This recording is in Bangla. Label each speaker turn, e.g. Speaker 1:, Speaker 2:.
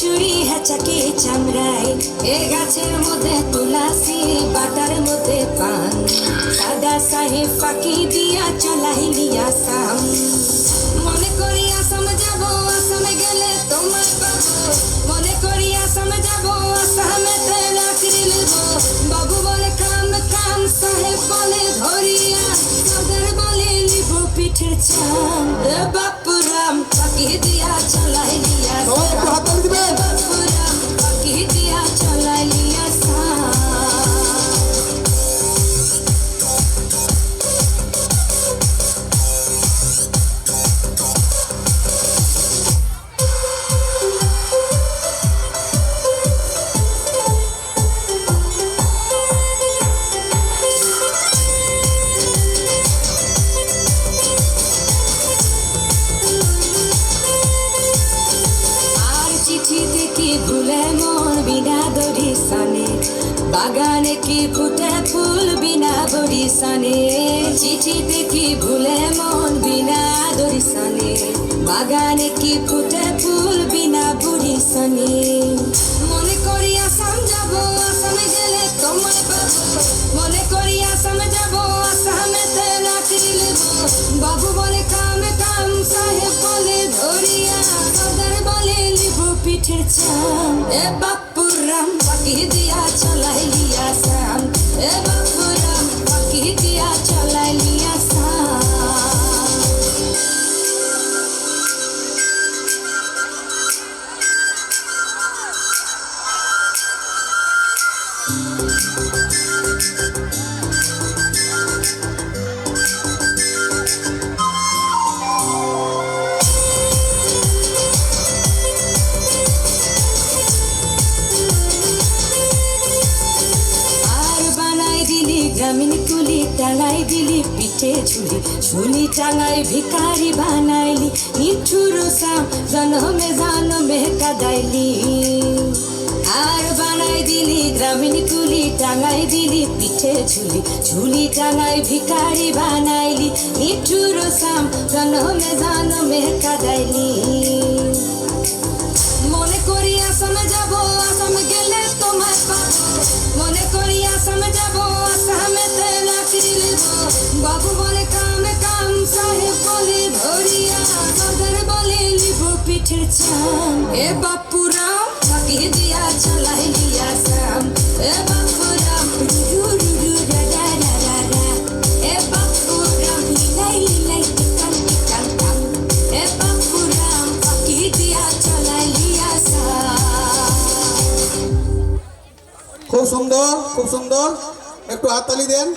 Speaker 1: ছুরি হেঁচাকে চামড়ায়, এ গাছের মধ্যে তুলাসি, বাটার মধ্যে পান, দাদা সাহেব ফাঁকি দিয়া চলাইলি আসাম। মনে করি আসাম যাব, আসামে গেলে তোমার পাবো, মনে করি আসাম যাব, আসামেতে চাকরি নেব। বাবু বলে কাম কাম, সাহেব বলে ধরিয়া, দাদার বলে নিব পিঠের চাম। বাপুরাম ফাঁকি দিয়া চলাইলি আসাম, বাপুরাম ফাঁকি দিয়া চলাইলি আসাম। ভুলে মন বিনা দরিশানে, বাগানে কি ফুটে ফুল বিনা বরিশানে। চিঠি দেখি ভুলে মন বিনা দরিশানে, বাগানে কি ফুটে ফুল বিনা বরিশানে। মনে করি আসাম যাব, আসামে গেলে তোমায় পাবো, মনে করি আসাম যাব, আসামেতে চাকরি নেব। বাবু বলে কাম কাম, সাহেব বলে ধরিয়া, দাদার বলে নিব পিঠের চাম। এ বাপুরাম ফাঁকি দিয়া চলাইলি আসাম, এ বাপুরাম ফাঁকি দিয়া চলাইলি আসাম। গ্রামীণ কুলি টাঙাই দিলি পিঠে ঝুলি, ঝুলি টাঙাই ভিখারি বানাইলি, নিঠুর সাম জনমে জনমে কাদাইলি। আর বানাই দিলি গ্রামীণ কুলি টাঙাই দিলি পিঠে ঝুলি, ঝুলি টাঙাই ভিখারি বানাইলি, নিঠুর সাম জনমে জনমে কাদাইলি। মনে করি আসামে যাব, আসামে গেলে তোমায় পাবো, মনে করি আসামে যাব, আসামেতে চাকরি নেব। বাবু বলে কাম কাম, সাহেব বলে ধরিয়া, দাদার বলে নিব পিঠের চাম। এ বাপুরাম ফাঁকি দিয়া চলাইলি আসাম, এ বাপুরাম রুরু রুরু রা রা রা রা রা, এ বাপুরাম লিলাই লিলাই টিকাম টিকাম টাম, এ বাপুরাম ফাঁকি দিয়া চলাইলি আসাম।
Speaker 2: খুব সুন্দর, খুব সুন্দর, একটু হাততালি দেন।